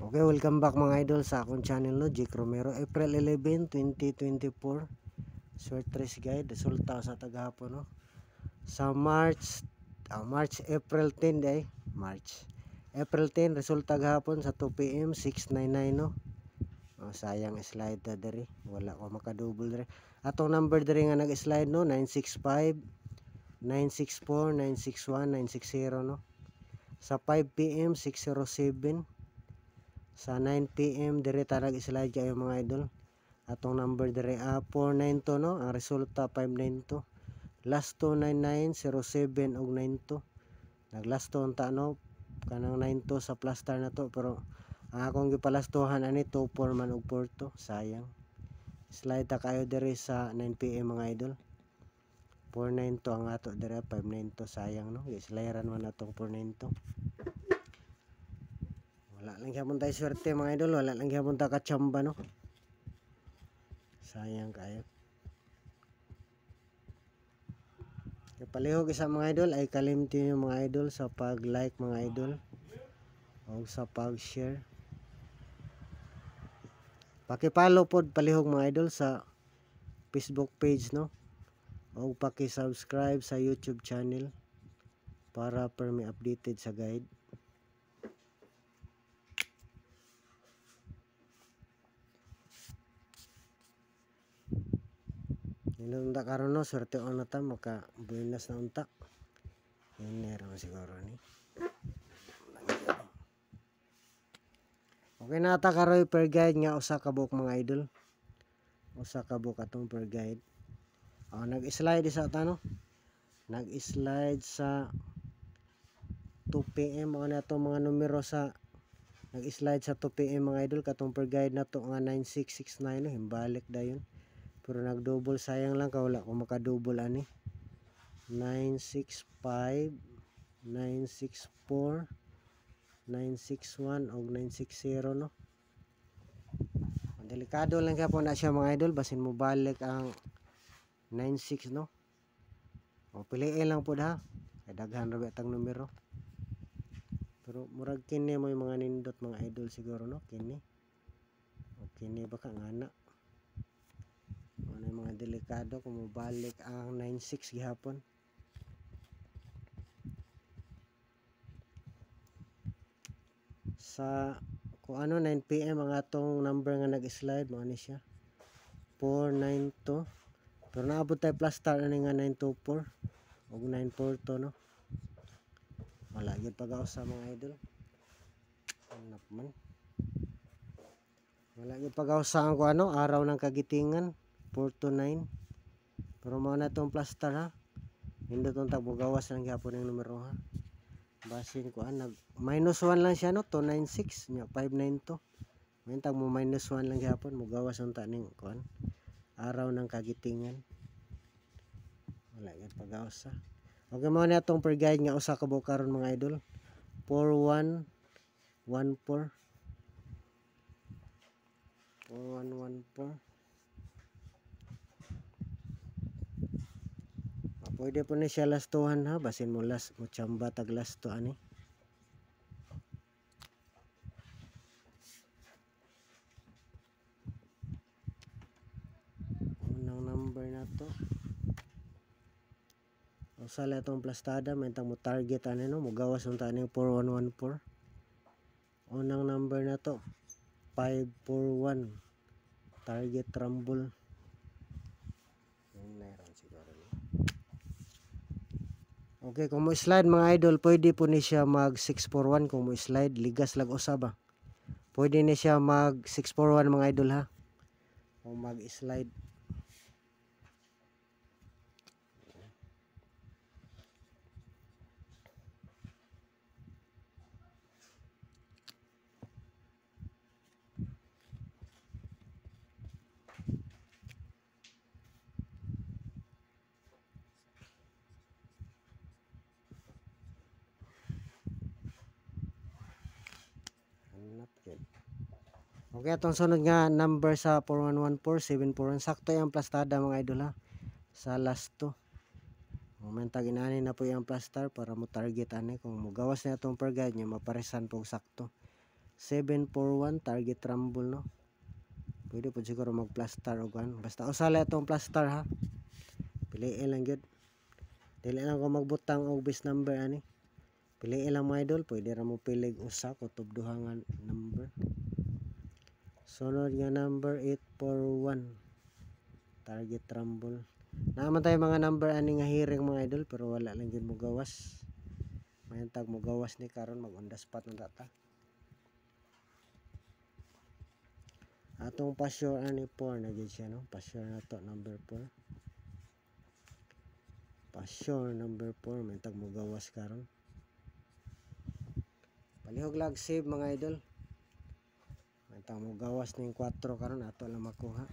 Okay, welcome back mga idol sa akong channel no, Jake Romero. April 11, 2024. Short race guide, resulta sa tagahapon no. Sa April 10 day, April 10 resulta gahapon sa 2 PM 699 no. Oh, sayang slide ta diri, wala ko makadouble diri. Atong number diri nga nag-slide no, 965, 964, 961, 960 no. Sa 5 PM 607. Sa 9 PM dire tarag slide kayo mga idol. Atong number dire 492 no, ang resulta 592. Last 299 07 ug 92. Nag-last 2 unta no, kanang 92 sa plaster na to, pero ang akong gipalastuhan ani 24 man ug 42, sayang. Slide ta kayo dire sa 9 PM mga idol. 492 ang ato dire, 592 sayang no. Gislayaran man atong 492. Wala lang gyapon tayo swerte mga idol, wala lang gyapon ta kachamba no. Sayang kayo. Palihog isa mga idol ay kalimti nyo mga idol sa pag-like mga idol o sa pag-share. Paki-follow pod palihog mga idol sa Facebook page no. O paki-subscribe sa YouTube channel para permi updated sa guide. Unta karon no, swerte on na ta maka buenas na unta. Ini ra siguro ni. Okay na ta karoy per guide nga usa ka buok mga idol. Usa ka buok atong per guide. Nag-slide isa ta no. Nag-slide sa 2 PM mo na itong mga numero sa nag-slide sa 2 PM mga idol. Katong per guide na to nga 9669 no, himbalik dayon. Pero nag-double, sayang lang ka wala ko maka-double ani. 965, 964, 961 og 960 no. Delikado lang gyapon na siya mga idol, basin mo balik ang 96 no. O piliin lang pud ha. Kay daghan ra betang numero. Pero murag kini mo yung mga nindot mga idol siguro no, kini. O kini baka ngana. Ano yung mga delikado kung mabalik ang 96 gihapon. Sa kung ano 9 PM ang atong number nga nag-slide mo ni siya 492, pero naabot tayo plus star ani nga 924 ug 942 no. Wala gyud pag-aos sa mga idol. Hanap man. Wala gyud pag-aos sa ang ano, araw ng kagitingan 429. Pero mao na tong plus star ha. Nindot tong tagbugawas lang gyapon ang numero ha. Basin ko nag minus 1 lang siya no, 296 nya 592. May tag mo minus 1 lang gyapon, mo gawas unta ning kuan. Araw ng kagitingan. Wala gyud pag-aos ha. Okay mo na itong per guide nga usa ka buok karon mga idol. 4114. 4114. Pwede po ni siya lastuhan ha, basin mo last mo chamba tag lasto ani. Unang number na to. Usa la itong plastada, may tang mo target ani no, mo gawas unta ani 4114. Unang number na to 541. Target rumble. Okay, kung mo slide mga idol, pwede po ni siya mag 641 kung mo slide, ligas lag usa ba. Pwede ni siya mag 641 mga idol ha. Kung mag slide. Okay, atong sunod nga number sa 4114 741, sakto yung plastada mga idol ha. Sa last 2. Momenta ginani na po yung plastar para mo target ani, kung mo gawas na itong per guide niya maparesan po sakto. 741 target rumble no. Pwede po siguro mag plus star o kan. Basta usala itong plus star ha. Piliin lang gyud. Dili lang ko magbutang og base number ani. Piliin lang mga idol, pwede ra mo pilig usa kutob duha nga number. Sunod nga number 841 target rumble. Naaman tayo mga number ani nga hiring mga idol pero wala lang gyud mo gawas. Mayantag mo gawas ni karon mag on the spot na data. Atong pa-sure ani 4 na gyud siya no. Pa-sure na to number 4. Pa-sure number 4 mayantag mo gawas karon. Palihog lag save mga idol. Mayantag mo gawas ning 4 karon ato lang makuha.